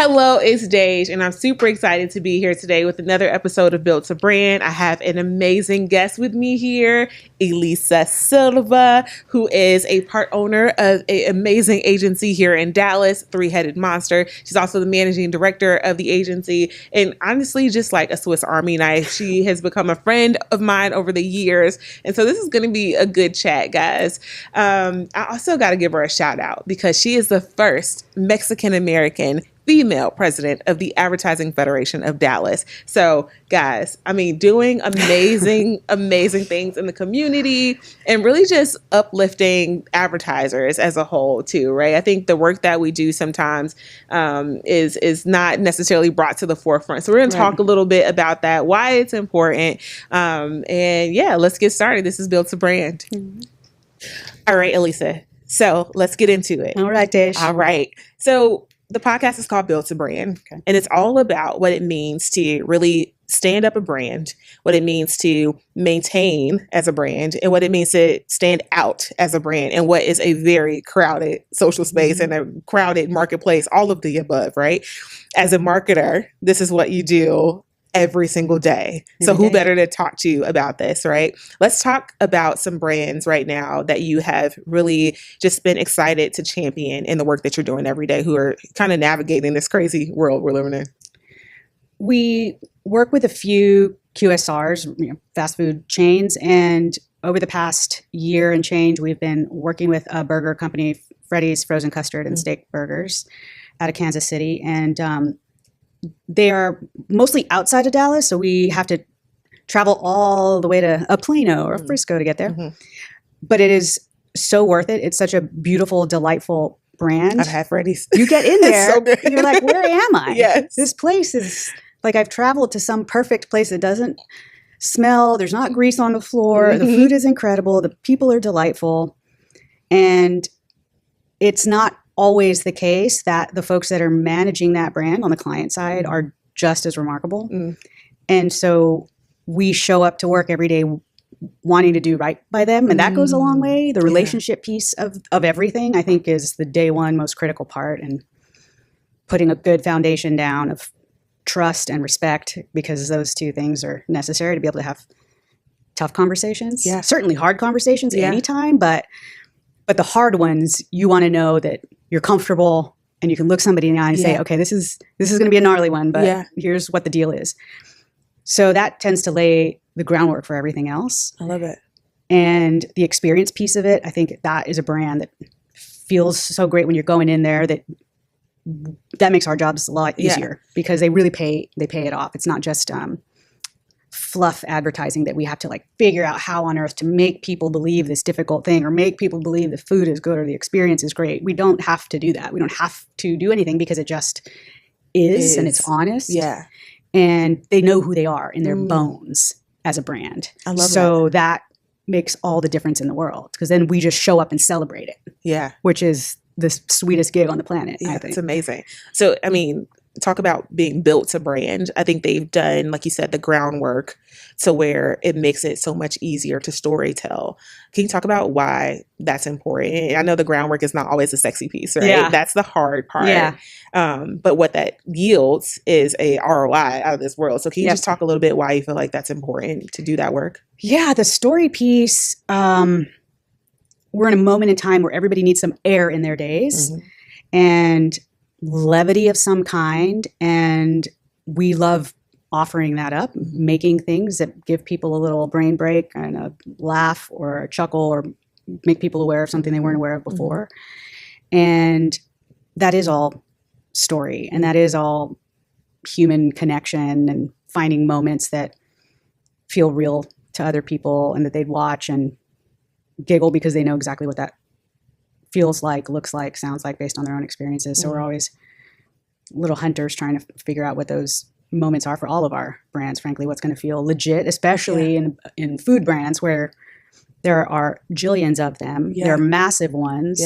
Hello, it's Deja, and I'm super excited to be here today with another episode of Built to Brand. I have an amazing guest with me here, Elisa Silva, who is a part owner of an amazing agency here in Dallas, Three-Headed Monster. She's also the managing director of the agency, and honestly, just like a Swiss Army knife, she has become a friend of mine over the years, and so this is going to be a good chat, guys. I also got to give her a shout out because she is the first Mexican-American female president of the Advertising Federation of Dallas. So, guys, I mean, doing amazing, amazing things in the community and really just uplifting advertisers as a whole, too, right? I think the work that we do sometimes is not necessarily brought to the forefront. So we're going to talk a little bit about that, why it's important. And yeah, let's get started. This is Built to Brand. Mm-hmm. All right, Elisa. So let's get into it. All right, Deja. All right. So the podcast is called Built to Brand, and it's all about what it means to really stand up a brand, what it means to maintain as a brand, and what it means to stand out as a brand, and what is a very crowded social space and a crowded marketplace, all of the above, right? As a marketer, this is what you do every single day. So who better to talk to you about this, right? Let's talk about some brands right now that you have really just been excited to champion in the work that you're doing every day, who are kind of navigating this crazy world we're living in. We work with a few QSRs, fast food chains, and over the past year and change, we've been working with a burger company, Freddy's Frozen Custard and Steak Burgers out of Kansas City. And they are mostly outside of Dallas, so we have to travel all the way to Plano or Frisco to get there. But it is so worth it. It's such a beautiful, delightful brand. I've had Freddy's. You get in there, so good. You're like, where am I? Yes. This place is like I've traveled to some perfect place that doesn't smell. There's not grease on the floor. The food is incredible. The people are delightful. And it's not always the case that the folks that are managing that brand on the client side are just as remarkable. And so we show up to work every day wanting to do right by them. And that goes a long way. The relationship piece of everything, I think, is the day one most critical part, and putting a good foundation down of trust and respect, because those two things are necessary to be able to have tough conversations. Yeah. Certainly hard conversations anytime, but the hard ones, you want to know that you're comfortable and you can look somebody in the eye and say, okay, this is going to be a gnarly one, but here's what the deal is. So that tends to lay the groundwork for everything else. I love it. And the experience piece of it, I think that is a brand that feels so great when you're going in there, that makes our jobs a lot easier because they really pay it off. It's not just fluff advertising that we have to like figure out how on earth to make people believe this difficult thing or make people believe the food is good or the experience is great. We don't have to do that. We don't have to do anything because it just is. And it's honest. Yeah. And they know who they are in their bones as a brand. I love so that makes all the difference in the world, because then we just show up and celebrate it. Yeah. Which is the sweetest gig on the planet, I think. It's amazing. So, I mean, talk about being built to brand. I think they've done, like you said, the groundwork to where it makes it so much easier to storytell. Can you talk about why that's important? I know the groundwork is not always the sexy piece, right? Yeah. That's the hard part. Yeah. But what that yields is a ROI out of this world. So can you just talk a little bit why you feel like that's important to do that work? Yeah, the story piece, we're in a moment in time where everybody needs some air in their days and levity of some kind. And we love offering that up, making things that give people a little brain break and a laugh or a chuckle or make people aware of something they weren't aware of before. And that is all story, and that is all human connection and finding moments that feel real to other people and that they'd watch and giggle because they know exactly what that feels like, looks like, sounds like based on their own experiences. So we're always little hunters trying to figure out what those moments are for all of our brands, frankly, what's going to feel legit, especially in food brands where there are jillions of them. There are massive ones.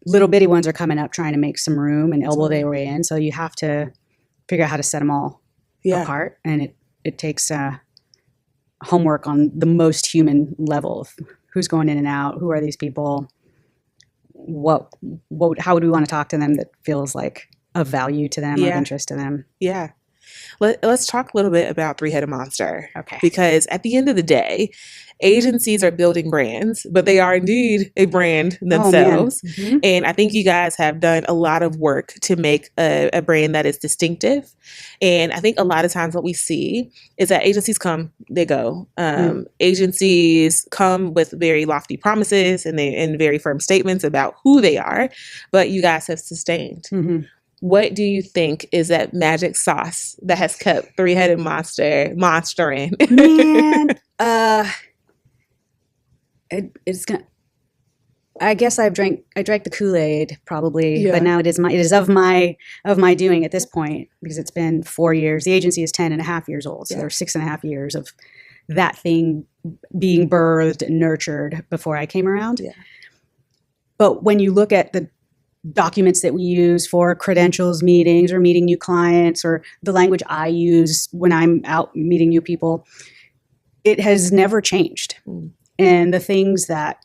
Little bitty ones are coming up trying to make some room and elbow their way in. So you have to figure out how to set them all apart. And it takes homework on the most human level of who's going in and out, who are these people, how would we want to talk to them that feels like of value to them, of interest to them. Yeah. Let's talk a little bit about Three-Headed Monster. Okay. Because at the end of the day, agencies are building brands, but they are indeed a brand themselves. Oh, man. And I think you guys have done a lot of work to make a brand that is distinctive. And I think a lot of times what we see is that agencies come, they go. Agencies come with very lofty promises and very firm statements about who they are, but you guys have sustained. What do you think is that magic sauce that has kept Three-Headed monstering? Man, it's gonna. I guess I drank the Kool-Aid probably, but now it is of my doing at this point, because it's been 4 years. The agency is 10.5 years old, so there are 6.5 years of that thing being birthed and nurtured before I came around. But when you look at the documents that we use for credentials meetings or meeting new clients, or the language I use when I'm out meeting new people, it has never changed. And the things that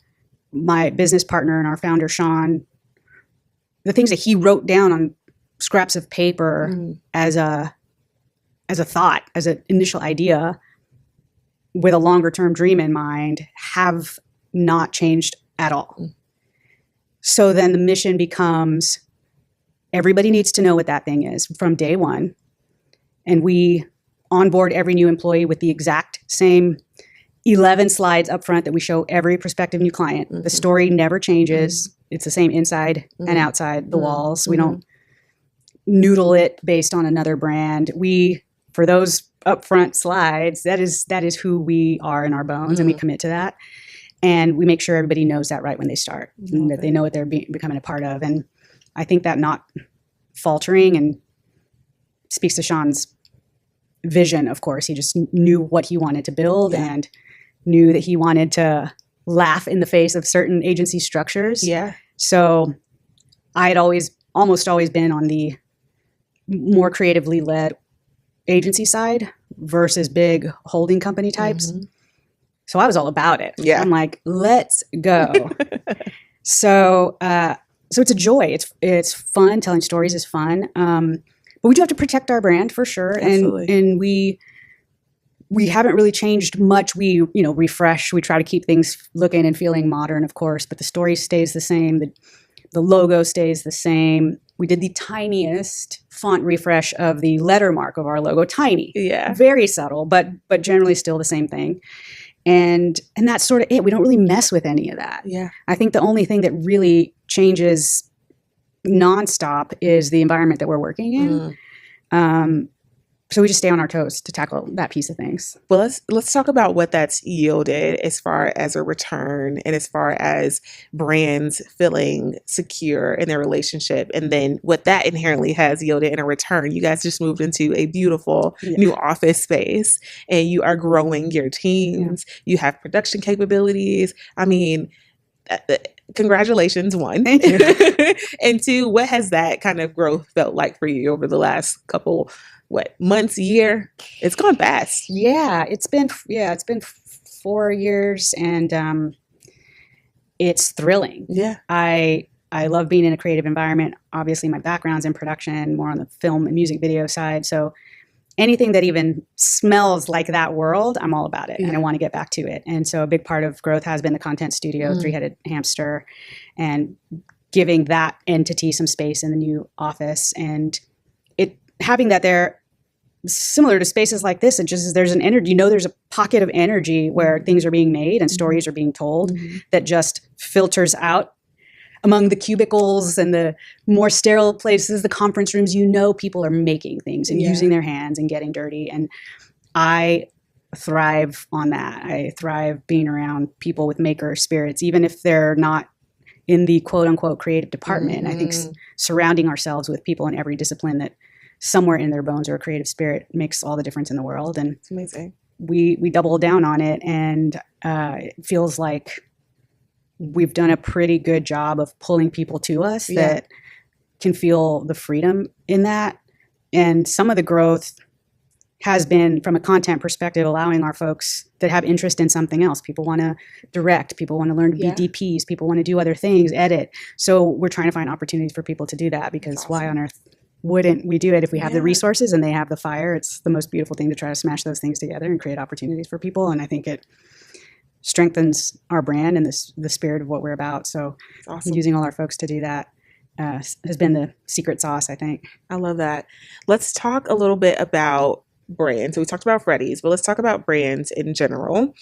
my business partner and our founder, Sean, the things that he wrote down on scraps of paper as a thought, as an initial idea with a longer term dream in mind, have not changed at all. So then the mission becomes, everybody needs to know what that thing is from day one. And we onboard every new employee with the exact same 11 slides up front that we show every prospective new client. The story never changes. It's the same inside and outside the walls. We don't noodle it based on another brand. For those upfront slides, that is who we are in our bones, and we commit to that. And we make sure everybody knows that right when they start, and that they know what they're becoming a part of. And I think that not faltering and speaks to Sean's vision, of course. He just knew what he wanted to build and knew that he wanted to laugh in the face of certain agency structures. So I had almost always been on the more creatively led agency side versus big holding company types. So I was all about it. I'm like, let's go. So it's a joy. It's fun. Telling stories is fun. But we do have to protect our brand for sure. And we haven't really changed much. We, refresh. We try to keep things looking and feeling modern, of course, but the story stays the same. The logo stays the same. We did the tiniest font refresh of the letter mark of our logo. Tiny. Very subtle, but generally still the same thing. And that's sort of it. We don't really mess with any of that. I think the only thing that really changes nonstop is the environment that we're working in. So we just stay on our toes to tackle that piece of things. Well, let's talk about what that's yielded as far as a return and as far as brands feeling secure in their relationship, and then what that inherently has yielded in a return. You guys just moved into a beautiful new office space, and you are growing your teams. You have production capabilities. I mean, congratulations, one. Thank you. And two, what has that kind of growth felt like for you over the last couple months, year? It's gone fast. It's been 4 years, and it's thrilling. I love being in a creative environment. Obviously my background's in production, more on the film and music video side, so anything that even smells like that world, I'm all about it, and I want to get back to it. And so a big part of growth has been the content studio, Three-Headed Hamster, and giving that entity some space in the new office, and having that there, similar to spaces like this, it just, there's an energy, there's a pocket of energy where things are being made and stories are being told that just filters out among the cubicles and the more sterile places, the conference rooms. People are making things and using their hands and getting dirty. And I thrive on that. I thrive being around people with maker spirits, even if they're not in the quote unquote creative department. I think surrounding ourselves with people in every discipline that somewhere in their bones or a creative spirit makes all the difference in the world. And it's amazing. We double down on it, and it feels like we've done a pretty good job of pulling people to us that can feel the freedom in that. And some of the growth has been from a content perspective, allowing our folks that have interest in something else. People want to direct, people want to learn to be DPs, people want to do other things, edit. So we're trying to find opportunities for people to do that, because why on earth wouldn't we do it if we have the Yeah. resources and they have the fire? It's the most beautiful thing to try to smash those things together and create opportunities for people. And I think it strengthens our brand and the spirit of what we're about. So Awesome. using all our folks to do that has been the secret sauce, I think. I love that. Let's talk a little bit about brands. So we talked about Freddy's, but let's talk about brands in general.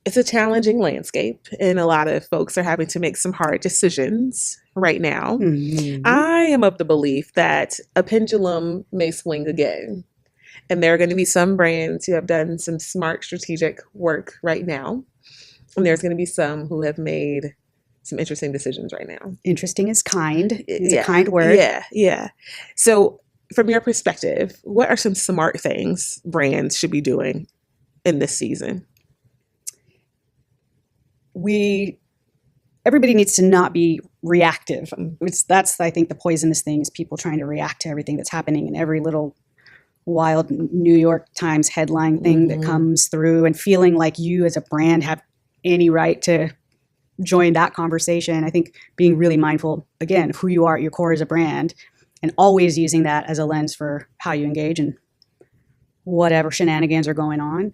It's a challenging landscape, and a lot of folks are having to make some hard decisions right now. Mhm. I am of the belief that a pendulum may swing again, and there are going to be some brands who have done some smart strategic work right now, and there's going to be some who have made some interesting decisions right now. Interesting is kind. It's Yeah. a kind word. Yeah. So, from your perspective, what are some smart things brands should be doing in this season? Everybody needs to not be reactive. That's, I think, the poisonous thing is people trying to react to everything that's happening in every little wild New York Times headline thing that comes through, and feeling like you as a brand have any right to join that conversation. I think being really mindful, again, of who you are at your core as a brand, and always using that as a lens for how you engage and whatever shenanigans are going on,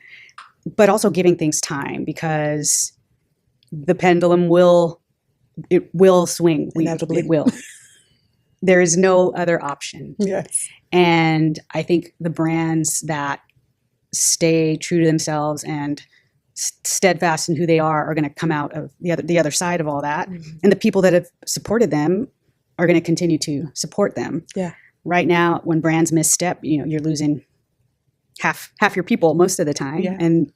but also giving things time, because the pendulum will swing. Inevitably. It will. There is no other option. Yes. And I think the brands that stay true to themselves and steadfast in who they are going to come out of the other side of all that. Mhm. And the people that have supported them are going to continue to support them. Yeah. Right now, when brands misstep, you're losing half your people most of the time. Yeah. And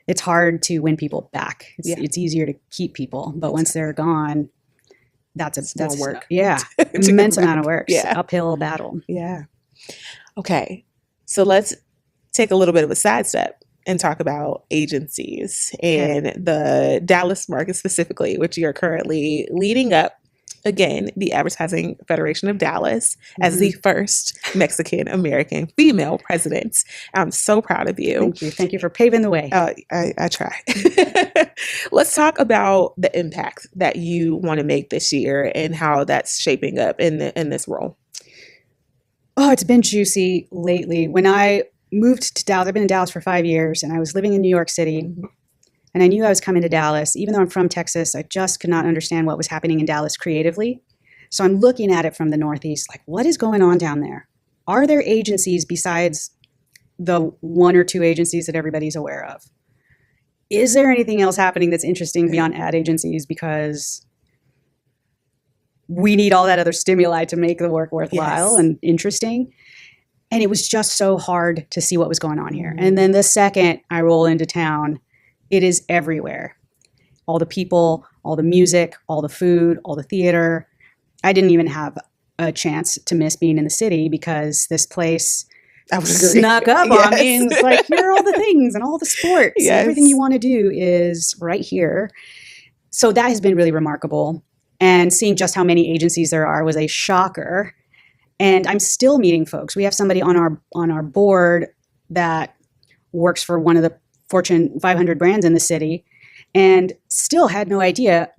it's hard to win people back. Yeah. It's easier to keep people, but once they're gone, that's more work. Yeah. To get Immense them amount back. of work. Yeah. Uphill battle. Yeah. Okay. So let's take a little bit of a sidestep and talk about agencies and the Dallas market specifically, which you're currently leading up. Again, the Advertising Federation of Dallas as the first Mexican American female president. I'm so proud of you. Thank you. Thank you for paving the way. I try. Let's talk about the impact that you want to make this year and how that's shaping up in this role. Oh, it's been juicy lately. When I moved to Dallas, I've been in Dallas for 5 years, and I was living in New York City. And I knew I was coming to Dallas. Even though I'm from Texas, I just could not understand what was happening in Dallas creatively. So I'm looking at it from the Northeast, like, what is going on down there? Are there agencies besides the one or two agencies that everybody's aware of? Is there anything else happening that's interesting beyond ad agencies? Because we need all that other stimuli to make the work worthwhile and interesting. And it was just so hard to see what was going on here. And then the second I roll into town, it is everywhere. All the people, all the music, all the food, all the theater. I didn't even have a chance to miss being in the city because this place snuck up on me and was like, here are all the things and all the sports. Yes. Everything you want to do is right here. So that has been really remarkable. And seeing just how many agencies there are was a shocker. And I'm still meeting folks. We have somebody on our board that works for one of the Fortune 500 brands in the city, and still had no idea,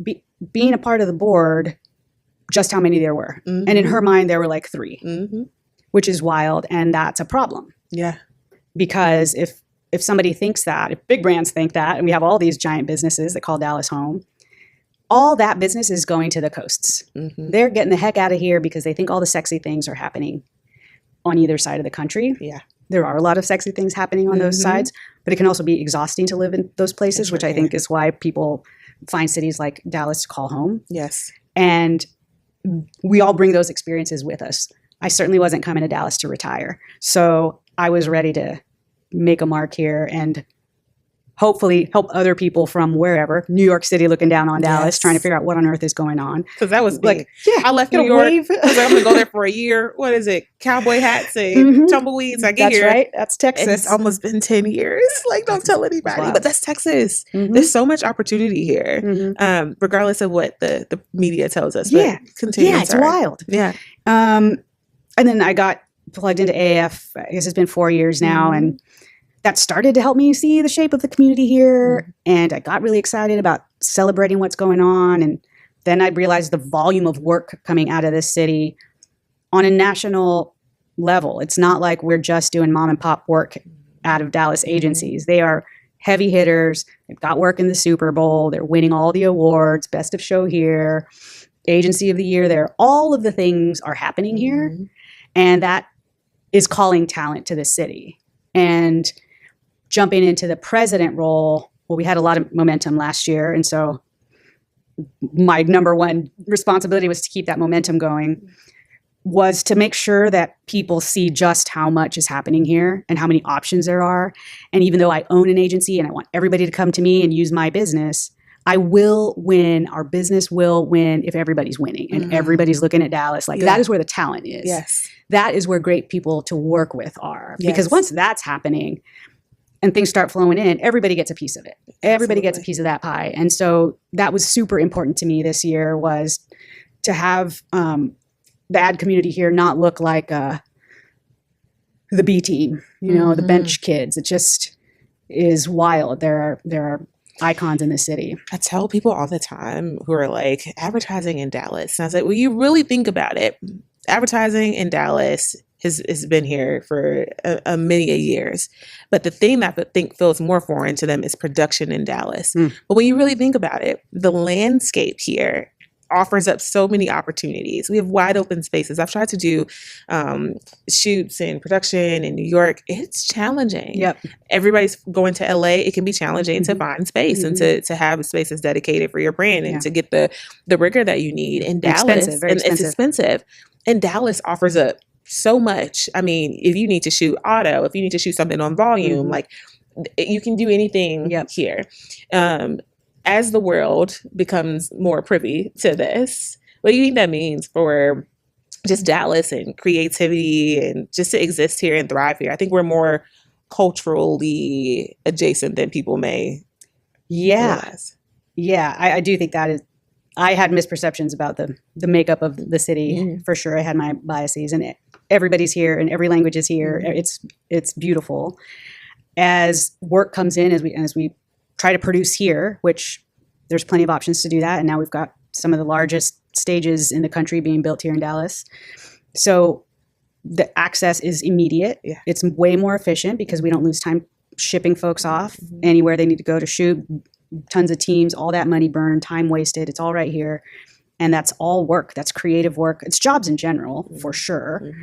being a part of the board, just how many there were. And in her mind, there were like 3, which is wild. And that's a problem. Yeah. Because if somebody thinks that, if big brands think that, and we have all these giant businesses that call Dallas home, all that business is going to the coasts. They're getting the heck out of here because they think all the sexy things are happening on either side of the country. Yeah. There are a lot of sexy things happening on those sides, but it can also be exhausting to live in those places, which I think is why people find cities like Dallas to call home. Yes. And we all bring those experiences with us. I certainly wasn't coming to Dallas to retire. So I was ready to make a mark here and hopefully help other people from wherever, New York City looking down on Dallas, trying to figure out what on earth is going on. Because that was Like, big. yeah, I left New York. I was like, I'm going to go there for a year. What is it? Cowboy hats and tumbleweeds. I get That's here. right. That's Texas. And it's almost been 10 years. Like, don't tell anybody. Wow. But that's Texas. There's so much opportunity here, regardless of what the media tells us. Yeah. But continue. Yeah, it's wild. Yeah. And then I got plugged into AF. I guess it's been 4 years now. And that started to help me see the shape of the community here. And I got really excited about celebrating what's going on. And then I realized the volume of work coming out of this city on a national level. It's not like we're just doing mom and pop work out of Dallas agencies. They are heavy hitters. They've got work in the Super Bowl. They're winning all the awards, best of show here, agency of the year there. All of the things are happening here. And that is calling talent to the city. And jumping into the president role, well, we had a lot of momentum last year. And so my number one responsibility was to keep that momentum going, was to make sure that people see just how much is happening here and how many options there are. And even though I own an agency and I want everybody to come to me and use my business, I will win. Our business will win if everybody's winning and everybody's looking at Dallas. Like that is where the talent is. Yes. That is where great people to work with are. Because once that's happening and things start flowing in, everybody gets a piece of it. Everybody gets a piece of that pie. And so that was super important to me this year, was to have the ad community here not look like the B team, the bench kids. It just is wild. There are icons in the city. I tell people all the time who are like, advertising in Dallas. And I was like, well, you really think about it. Advertising in Dallas has been here for a many years. But the thing that I think feels more foreign to them is production in Dallas. But when you really think about it, the landscape here offers up so many opportunities. We have wide open spaces. I've tried to do shoots and production in New York. It's challenging. Yep. Everybody's going to LA. It can be challenging to find space and to have spaces dedicated for your brand and to get the rigor that you need. In Dallas, it's expensive. And Dallas offers up so much. I mean, if you need to shoot auto, if you need to shoot something on volume, like you can do anything here. As the world becomes more privy to this, what do you think that means for just Dallas and creativity and just to exist here and thrive here? I think we're more culturally adjacent than people may realize. Yeah, I do think that is. I had misperceptions about the makeup of the city, for sure. I had my biases, and everybody's here and every language is here. It's beautiful. As work comes in, as we try to produce here, which there's plenty of options to do that. And now we've got some of the largest stages in the country being built here in Dallas. So the access is immediate. Yeah. It's way more efficient because we don't lose time shipping folks off anywhere they need to go to shoot. Tons of teams, all that money burned, time wasted. It's all right here. And that's all work. That's creative work. It's jobs in general, for sure.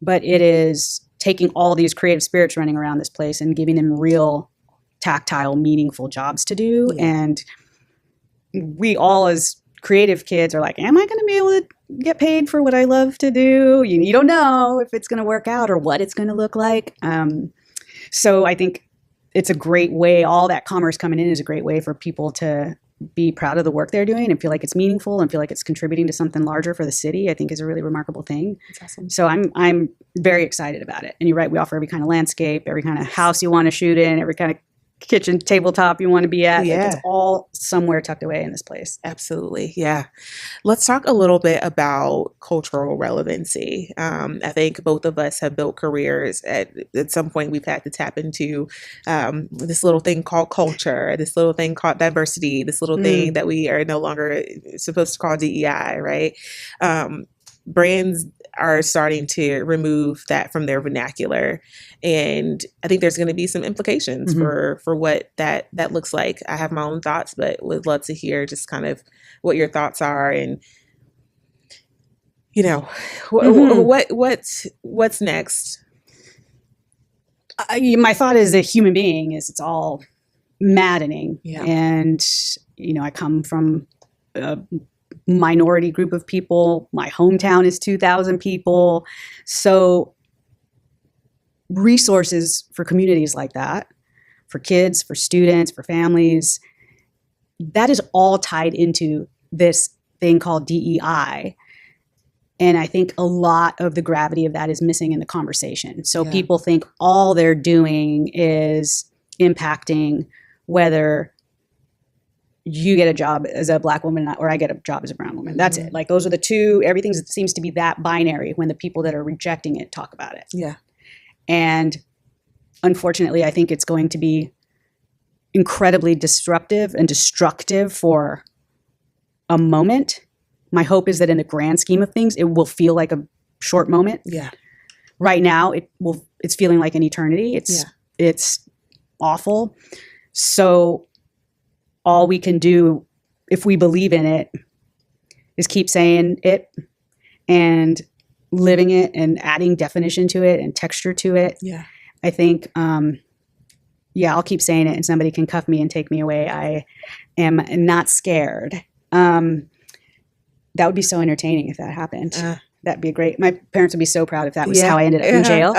But it is taking all these creative spirits running around this place and giving them real tactile, meaningful jobs to do. And we all as creative kids are like, am I going to be able to get paid for what I love to do? You don't know if it's going to work out or what it's going to look like. So I think it's a great way, all that commerce coming in is a great way for people to be proud of the work they're doing and feel like it's meaningful and feel like it's contributing to something larger for the city. I think is a really remarkable thing. That's awesome. So I'm very excited about it. And you're right, we offer every kind of landscape, every kind of house you want to shoot in, every kind of kitchen tabletop you want to be at. Like it's all somewhere tucked away in this place. Absolutely. Yeah. Let's talk a little bit about cultural relevancy. I think both of us have built careers at some point we've had to tap into this little thing called culture, this little thing called diversity, this little thing that we are no longer supposed to call DEI, right? Brands are starting to remove that from their vernacular. And I think there's going to be some implications for what that looks like. I have my own thoughts, but would love to hear just kind of what your thoughts are and, what's next? My thought as a human being is it's all maddening. Yeah. And, I come from a minority group of people. My hometown is 2,000 people. So resources for communities like that, for kids, for students, for families, that is all tied into this thing called DEI. And I think a lot of the gravity of that is missing in the conversation. So people think all they're doing is impacting whether you get a job as a Black woman or I get a job as a brown woman. That's it. Like those are the two, everything seems to be that binary when the people that are rejecting it talk about it. Yeah. And unfortunately, I think it's going to be incredibly disruptive and destructive for a moment. My hope is that in the grand scheme of things, it will feel like a short moment. Yeah. Right now, it's feeling like an eternity. It's awful. So all we can do, if we believe in it, is keep saying it and living it and adding definition to it and texture to it. Yeah. I think, I'll keep saying it and somebody can cuff me and take me away. I am not scared. That would be so entertaining if that happened. That'd be great. My parents would be so proud if that was how I ended up in jail.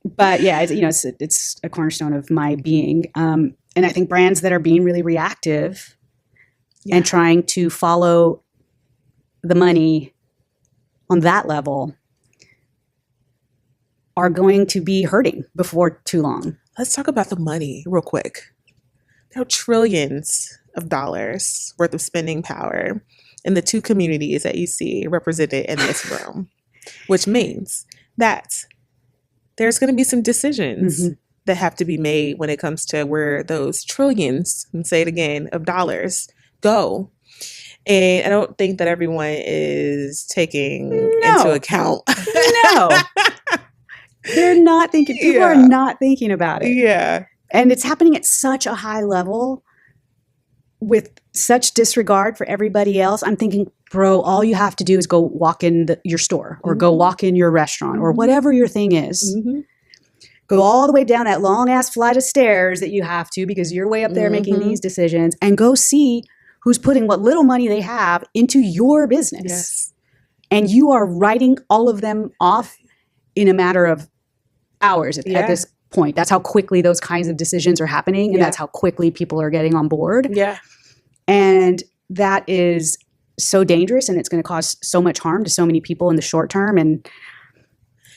But yeah, it's a cornerstone of my being. And I think brands that are being really reactive and trying to follow the money on that level are going to be hurting before too long. Let's talk about the money real quick. There are trillions of dollars worth of spending power in the two communities that you see represented in this room, which means that there's going to be some decisions that have to be made when it comes to where those trillions, and say it again, of dollars go. And I don't think that everyone is taking into account. No. They're not thinking. People are not thinking about it. Yeah. And it's happening at such a high level with such disregard for everybody else. I'm thinking, bro, all you have to do is go walk in your store or go walk in your restaurant or whatever your thing is. Go all the way down that long ass flight of stairs that you have to because you're way up there making these decisions, and go see who's putting what little money they have into your business. Yes. And you are writing all of them off in a matter of hours at this point. That's how quickly those kinds of decisions are happening. And that's how quickly people are getting on board. Yeah. And that is so dangerous, and it's going to cause so much harm to so many people in the short term. And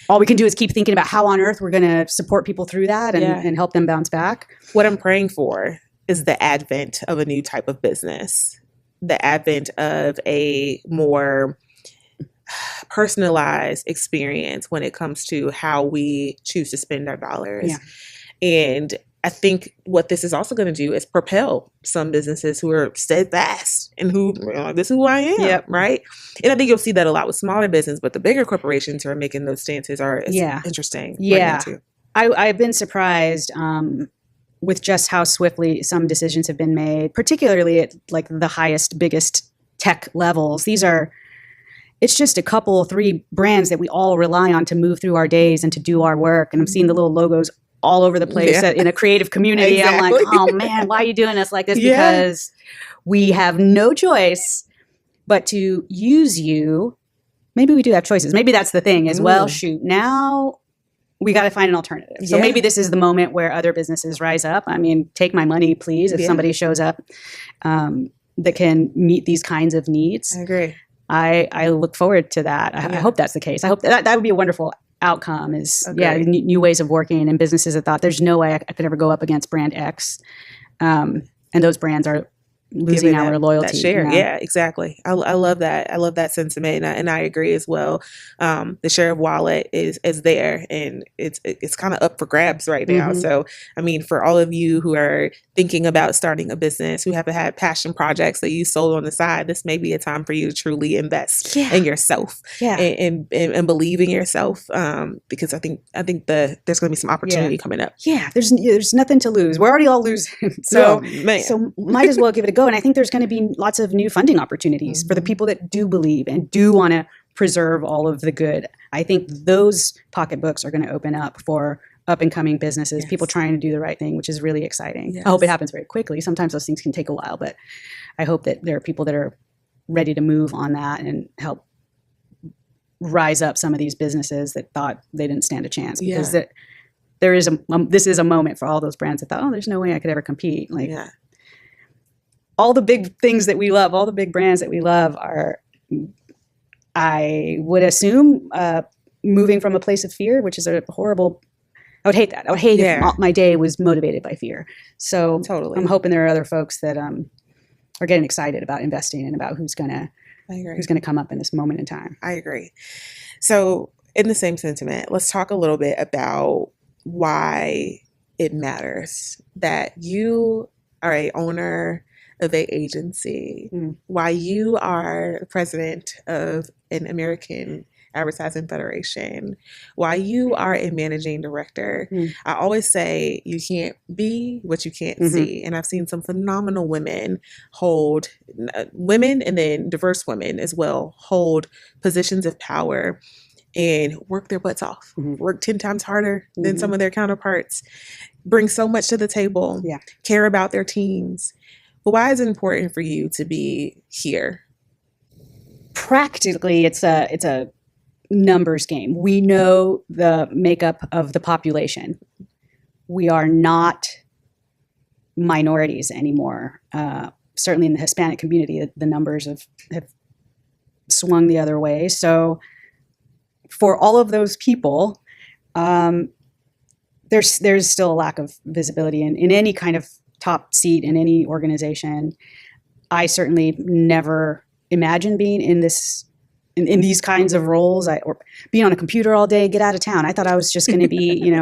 all we can do is keep thinking about how on earth we're going to support people through that and help them bounce back. What I'm praying for is the advent of a new type of business, the advent of a more personalized experience when it comes to how we choose to spend our dollars. And I think what this is also going to do is propel some businesses who are steadfast and who, this is who I am, right? And I think you'll see that a lot with smaller business, but the bigger corporations who are making those stances are interesting. Yeah. Right now too. I've been surprised with just how swiftly some decisions have been made, particularly at like the highest, biggest tech levels. It's just a couple, 3 brands that we all rely on to move through our days and to do our work. And I'm seeing the little logos all over the place in a creative community. Exactly. I'm like, oh man, why are you doing us like this? Because we have no choice but to use you. Maybe we do have choices. Maybe that's the thing is, well, shoot, now we got to find an alternative. So maybe this is the moment where other businesses rise up. I mean, take my money, please, if somebody shows up that can meet these kinds of needs. I agree. I look forward to that. I hope that's the case. I hope that would be a wonderful outcome is, new ways of working and businesses that thought there's no way I could ever go up against brand X. And those brands are losing our loyalty. That share. Yeah, exactly. I love that. I love that sentiment. And I agree as well. The share of wallet is there, and it's kind of up for grabs right now. So, I mean, for all of you who are thinking about starting a business, who have had passion projects that you sold on the side, this may be a time for you to truly invest in yourself and believe in yourself. Because I think there's going to be some opportunity coming up. Yeah, there's nothing to lose. We're already all losing. So might as well give it a go. And I think there's going to be lots of new funding opportunities for the people that do believe and do want to preserve all of the good. I think those pocketbooks are going to open up for up and coming businesses, people trying to do the right thing, which is really exciting. I hope it happens very quickly. Sometimes those things can take a while, but I hope that there are people that are ready to move on that and help rise up some of these businesses that thought they didn't stand a chance, because there is this is a moment for all those brands that thought, oh, there's no way I could ever compete. Like, all the big things that we love, all the big brands that we love are, I would assume, moving from a place of fear, which is a horrible, I would hate that. I would hate if my day was motivated by fear. So I'm hoping there are other folks that are getting excited about investing and about who's going to come up in this moment in time. I agree. So in the same sentiment, let's talk a little bit about why it matters that you are a owner of a agency, Mm. why you are president of an American Advertising Federation, why you are a managing director. Mm. I always say you can't be what you can't Mhm. see. And I've seen some phenomenal women hold, women and then diverse women as well, hold positions of power and work their butts off, Mhm. work 10 times harder than Mhm. some of their counterparts, bring so much to the table, Yeah. care about their teams. But why is it important for you to be here? Practically, it's a numbers game. We know the makeup of the population. We are not minorities anymore. Certainly in the Hispanic community, the numbers have swung the other way. So for all of those people, there's still a lack of visibility in any kind of top seat in any organization. I certainly never imagined being in these kinds of roles, or being on a computer all day, get out of town. I thought I was just going to be,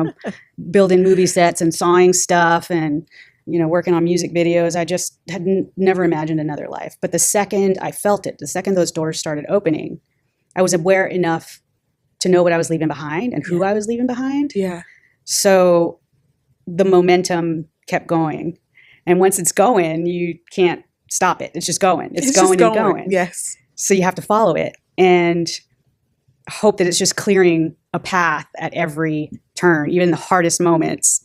building movie sets and sawing stuff and, working on music videos. I just had never imagined another life. But the second I felt it, the second those doors started opening, I was aware enough to know what I was leaving behind and who I was leaving behind. Yeah. So the momentum kept going. And once it's going, you can't stop it. It's just going. It's going just and going. Yes. So you have to follow it and hope that it's just clearing a path at every turn, even the hardest moments.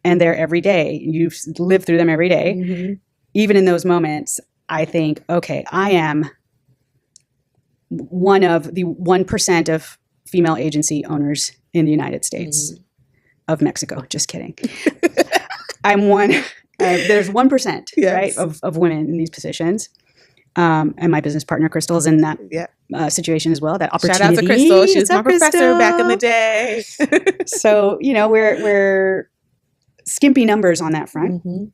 And they're every day. You live through them every day. Mm-hmm. Even in those moments, I think, okay, I am one of the 1% of female agency owners in the United States of Mexico. Just kidding. I'm one. There's 1%, Yes. right, of women in these positions. And my business partner, Crystal, is in that situation as well. That opportunity. Shout out to Crystal. She was my Crystal? professor back in the day. So, we're skimpy numbers on that front. Mm-hmm.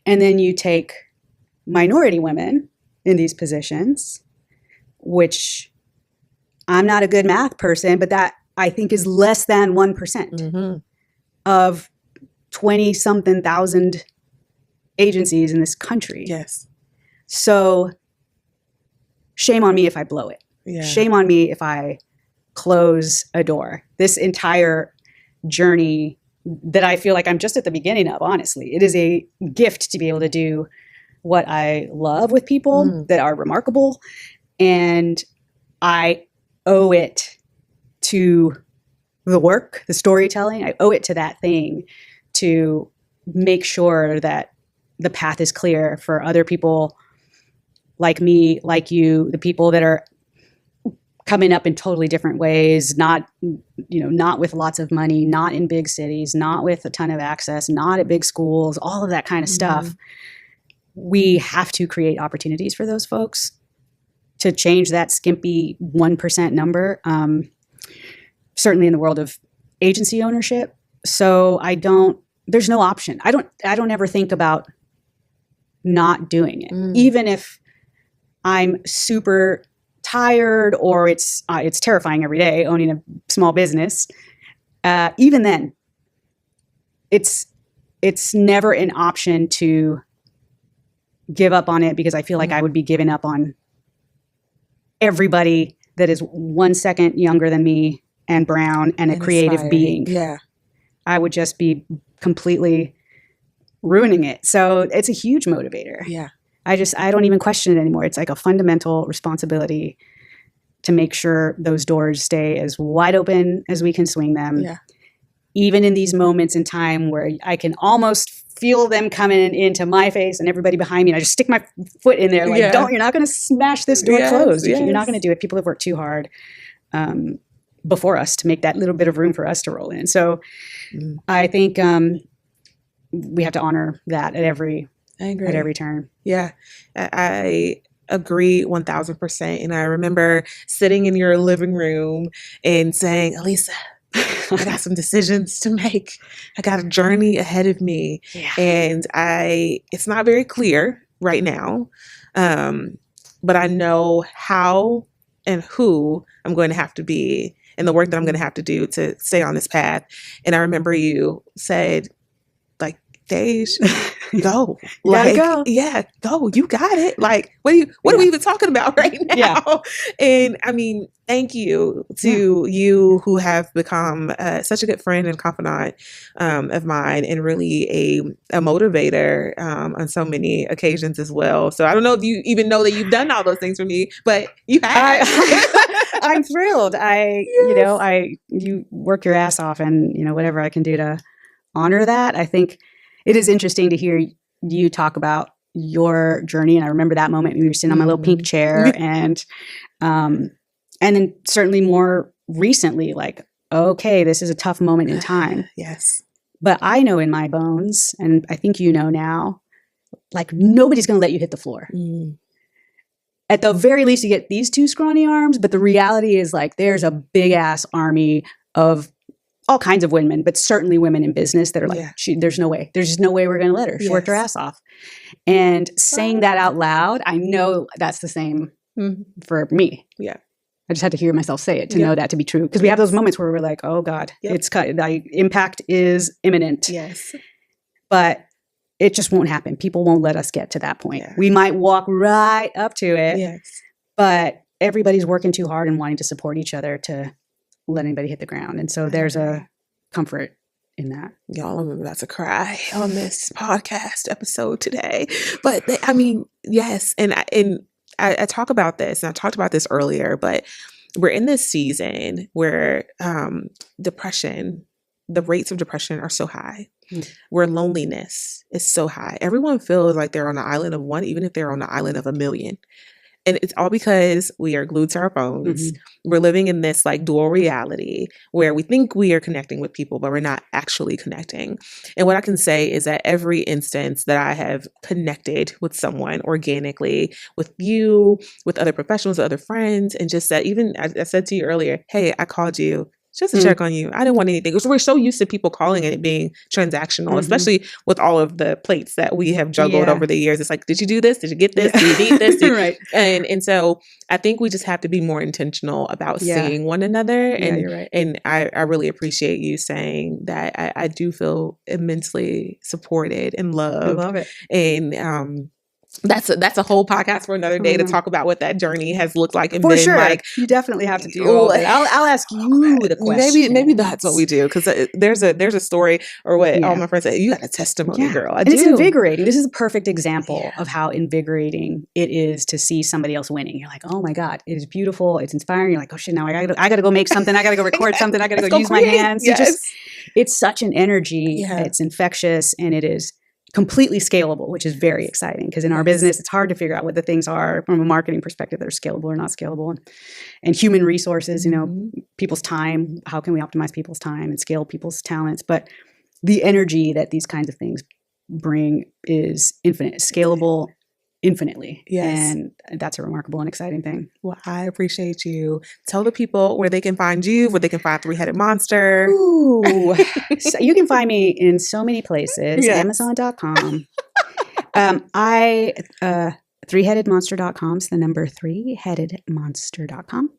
And then you take minority women in these positions, which I'm not a good math person, but that I think is less than 1% of 20-something thousand agencies in this country. Yes. So shame on me if I blow it. Yeah. Shame on me if I close a door. This entire journey that I feel like I'm just at the beginning of, honestly. It is a gift to be able to do what I love with people that are remarkable. And I owe it to the work, the storytelling. I owe it to that thing to make sure that the path is clear for other people like me, like you, the people that are coming up in totally different ways, not with lots of money, not in big cities, not with a ton of access, not at big schools, all of that kind of stuff. We have to create opportunities for those folks to change that skimpy 1% number, certainly in the world of agency ownership. So there's no option. I don't ever think about not doing it, even if I'm super tired or it's terrifying every day owning a small business. Even then, it's never an option to give up on it, because I feel like I would be giving up on everybody that is 1 second younger than me and brown and a creative inspiring being. Yeah. I would just be completely ruining it. So it's a huge motivator. Yeah. I don't even question it anymore. It's like a fundamental responsibility to make sure those doors stay as wide open as we can swing them. Yeah. Even in these moments in time where I can almost feel them coming into my face and everybody behind me, and I just stick my foot in there like, you're not going to smash this door closed. You're not going to do it. People have worked too hard before us to make that little bit of room for us to roll in. So I think we have to honor that at every turn. Yeah. I agree 1000%. And I remember sitting in your living room and saying, Elisa, I got some decisions to make. I got a journey ahead of me. Yeah. And it's not very clear right now. But I know how and who I'm going to have to be and the work that I'm going to have to do to stay on this path. And I remember you said, like, Deja, go. You gotta Like, go. yeah, go. You got it. Like, what are we even talking about right now? Yeah. And I mean, thank you to you who have become such a good friend and confidant of mine, and really a motivator on so many occasions as well. So I don't know if you even know that you've done all those things for me, but you have. I'm thrilled. You work your ass off, and whatever I can do to honor that. I think it is interesting to hear you talk about your journey. And I remember that moment when you were sitting on my little pink chair, and then certainly more recently, like, okay, this is a tough moment in time. Yes. But I know in my bones, and I think you know now, like, nobody's going to let you hit the floor. At the very least, you get these two scrawny arms, but the reality is, like, there's a big ass army of all kinds of women, but certainly women in business that are like, there's no way. There's just no way we're going to let her. She worked her ass off. And saying that out loud, I know that's the same for me. Yeah. I just had to hear myself say it to know that to be true. Because we have those moments where we're like, oh God, it's cut. The impact is imminent. Yes. But it just won't happen. People won't let us get to that point. Yeah. We might walk right up to it. Yes. But everybody's working too hard and wanting to support each other to let anybody hit the ground. And so there's a comfort in that. Y'all, I'm about to cry on this podcast episode today. But I mean, yes. And I talk about this, and I talked about this earlier, but we're in this season where depression, the rates of depression are so high, where loneliness is so high. Everyone feels like they're on an island of one, even if they're on an island of a million. And it's all because we are glued to our phones. We're living in this like dual reality where we think we are connecting with people, but we're not actually connecting. And what I can say is that every instance that I have connected with someone organically, with you, with other professionals, other friends, and just that, even I said to you earlier, hey, I called you just to check on you. I didn't want anything. Because we're so used to people calling and it being transactional, especially with all of the plates that we have juggled over the years. It's like, did you do this? Did you get this? Did you need this? Right. And so I think we just have to be more intentional about seeing one another. And you're right. And I really appreciate you saying that. I do feel immensely supported and loved. I love it. And that's a whole podcast for another day to talk about what that journey has looked like and for been sure. like. You definitely have to do all that. I'll ask you the question. Maybe that's what we do, because there's a story, or what all my friends say. You got a testimony, girl. I do. It's invigorating. This is a perfect example of how invigorating it is to see somebody else winning. You're like, oh my God, it is beautiful. It's inspiring. You're like, oh shit, now I gotta go make something. I gotta go record something. I gotta go use my hands. Yes. It's such an energy. It's infectious, and it is completely scalable, which is very exciting, because in our business, it's hard to figure out what the things are from a marketing perspective that are scalable or not scalable. And human resources, people's time, how can we optimize people's time and scale people's talents? But the energy that these kinds of things bring is infinite, scalable infinitely. Yes. And that's a remarkable and exciting thing. Well, I appreciate you. Tell the people where they can find you, where they can find Three-Headed Monster. Ooh. So you can find me in so many places. Amazon.com. Threeheadedmonster.com. So the number threeheadedmonster.com.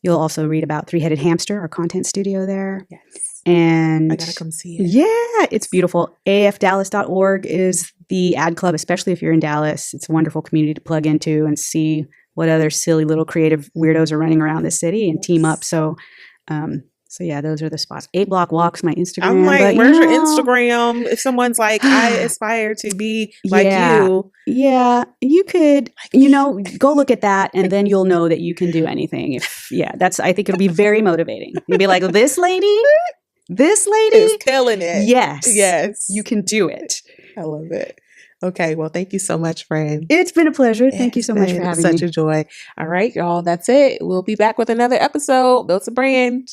You'll also read about Three-Headed Hamster, our content studio there. Yes. And I gotta come see it. Yeah, it's beautiful. afdallas.org is the ad club, especially if you're in Dallas. It's a wonderful community to plug into and see what other silly little creative weirdos are running around the city and team up. So yeah, those are the spots. 8 Block Walks, my Instagram. I'm like, where's your Instagram? If someone's like, I aspire to be like you. Yeah, you could, go look at that, and then you'll know that you can do anything. I think it'll be very motivating. You'll be like, this lady is killing it. Yes. You can do it. I love it. Okay, well, thank you so much, friend. It's been a pleasure. Thank you so much for having me. Such a joy. All right, y'all, that's it. We'll be back with another episode. Built a Brand.